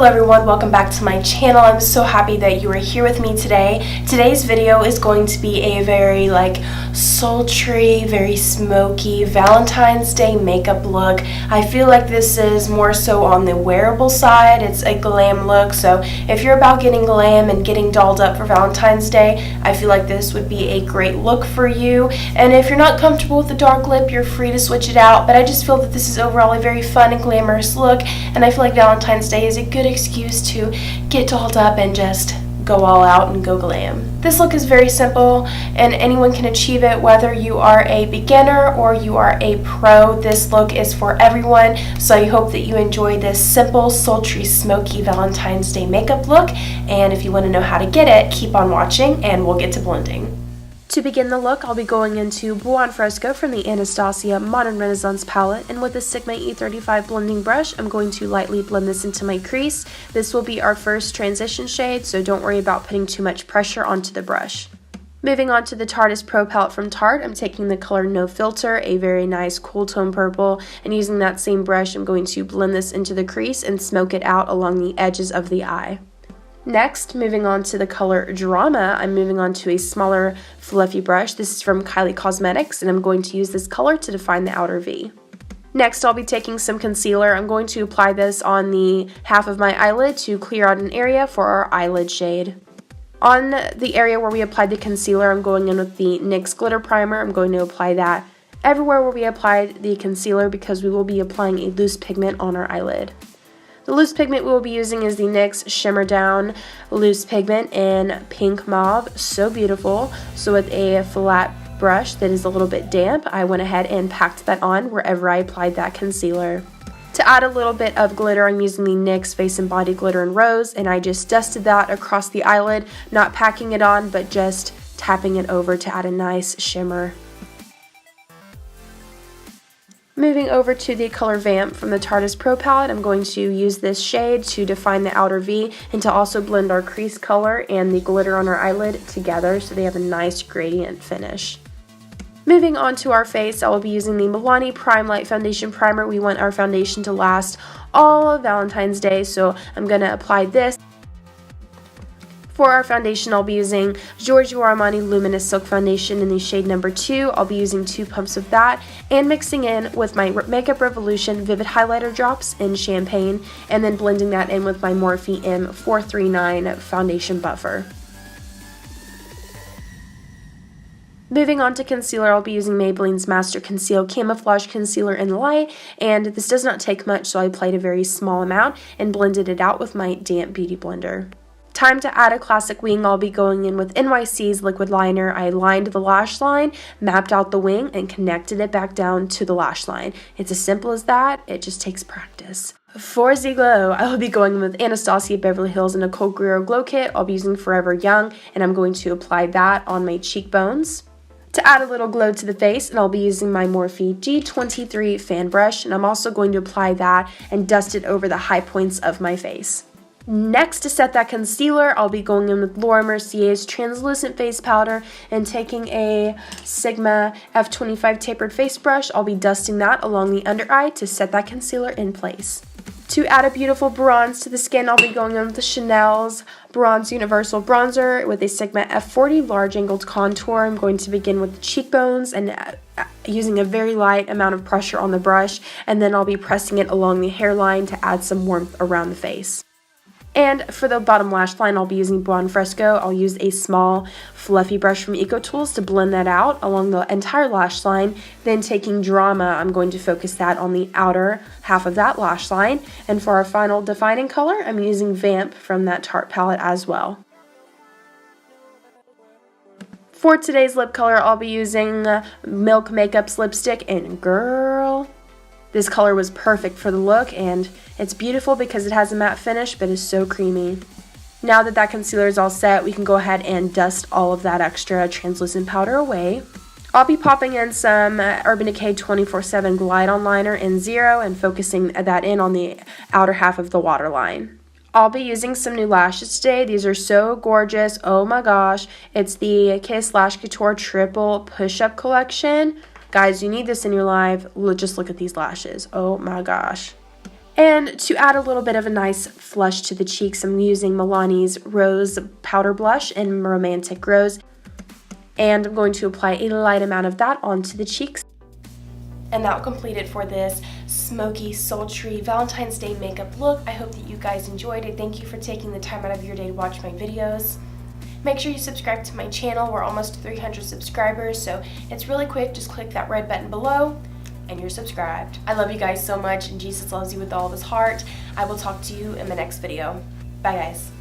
everyone, welcome back to my channel. I'm so happy that you are here with me today. Today's video is going to be a very sultry, very smoky Valentine's Day makeup look. I feel like this is more so on the wearable side. It's a glam look, so if you're about getting glam and getting dolled up for Valentine's Day, I feel like this would be a great look for you. And if you're not comfortable with the dark lip, you're free to switch it out, but I just feel that this is overall a very fun and glamorous look, and I feel like Valentine's Day is a good excuse to get dolled up and just go all out and go glam. This look is very simple and anyone can achieve it, whether you are a beginner or you are a pro. This look is for everyone, so I hope that you enjoy this simple, sultry, smoky Valentine's Day makeup look, and if you want to know how to get it, keep on watching and we'll get to blending. To begin the look, I'll be going into Blue on Fresco from the Anastasia Modern Renaissance palette, and with the Sigma E35 blending brush, I'm going to lightly blend this into my crease. This will be our first transition shade, so don't worry about putting too much pressure onto the brush. Moving on to the Tarte Pro palette from Tarte, I'm taking the color No Filter, a very nice cool tone purple, and using that same brush, I'm going to blend this into the crease and smoke it out along the edges of the eye. Next, moving on to the color Drama, I'm moving on to a smaller fluffy brush. This is from Kylie Cosmetics, and I'm going to use this color to define the outer V. Next, I'll be taking some concealer. I'm going to apply this on the half of my eyelid to clear out an area for our eyelid shade. On the area where we applied the concealer, I'm going in with the NYX Glitter Primer. I'm going to apply that everywhere where we applied the concealer because we will be applying a loose pigment on our eyelid. The loose pigment we will be using is the NYX Shimmer Down Loose Pigment in Pink Mauve. So beautiful. So with a flat brush that is a little bit damp, I went ahead and packed that on wherever I applied that concealer. To add a little bit of glitter, I'm using the NYX Face and Body Glitter in Rose, and I just dusted that across the eyelid, not packing it on, but just tapping it over to add a nice shimmer. Moving over to the color Vamp from the Tarte Pro palette, I'm going to use this shade to define the outer V and to also blend our crease color and the glitter on our eyelid together so they have a nice gradient finish. Moving on to our face, I will be using the Milani Prime Light Foundation Primer. We want our foundation to last all of Valentine's Day, so I'm going to apply this. For our foundation, I'll be using Giorgio Armani Luminous Silk Foundation in the shade number 2. I'll be using 2 pumps of that and mixing in with my Makeup Revolution Vivid Highlighter Drops in Champagne, and then blending that in with my Morphe M439 Foundation Buffer. Moving on to concealer, I'll be using Maybelline's Master Conceal Camouflage Concealer in Light, and this does not take much, so I applied a very small amount and blended it out with my damp beauty blender. Time to add a classic wing. I'll be going in with NYC's liquid liner. I lined the lash line, mapped out the wing, and connected it back down to the lash line. It's as simple as that. It just takes practice. For the glow, I will be going with Anastasia Beverly Hills and Nicole Guerrero Glow Kit. I'll be using Forever Young, and I'm going to apply that on my cheekbones. To add a little glow to the face, and I'll be using my Morphe G23 fan brush, and I'm also going to apply that and dust it over the high points of my face. Next, to set that concealer, I'll be going in with Laura Mercier's Translucent Face Powder and taking a Sigma F25 tapered face brush. I'll be dusting that along the under eye to set that concealer in place. To add a beautiful bronze to the skin, I'll be going in with the Chanel's Bronze Universal Bronzer with a Sigma F40 Large Angled Contour. I'm going to begin with the cheekbones and using a very light amount of pressure on the brush, and then I'll be pressing it along the hairline to add some warmth around the face. And for the bottom lash line, I'll be using Blue on Fresco. I'll use a small fluffy brush from EcoTools to blend that out along the entire lash line. Then taking Drama, I'm going to focus that on the outer half of that lash line. And for our final defining color, I'm using Vamp from that Tarte palette as well. For today's lip color, I'll be using Milk Makeup's lipstick in Girl. This color was perfect for the look, and it's beautiful because it has a matte finish but is so creamy. Now that that concealer is all set, we can go ahead and dust all of that extra translucent powder away. I'll be popping in some Urban Decay 24/7 Glide On Liner in 0 and focusing that in on the outer half of the waterline. I'll be using some new lashes today. These are so gorgeous. Oh my gosh. It's the Kiss Lash Couture Triple Push-Up Collection. Guys, you need this in your life. Just look at these lashes. Oh my gosh. And to add a little bit of a nice flush to the cheeks, I'm using Milani's Rose Powder Blush in Romantic Rose. And I'm going to apply a light amount of that onto the cheeks. And that will complete it for this smoky, sultry Valentine's Day makeup look. I hope that you guys enjoyed it. Thank you for taking the time out of your day to watch my videos. Make sure you subscribe to my channel. We're almost 300 subscribers, so it's really quick. Just click that red button below and you're subscribed. I love you guys so much, and Jesus loves you with all of his heart. I will talk to you in the next video. Bye, guys.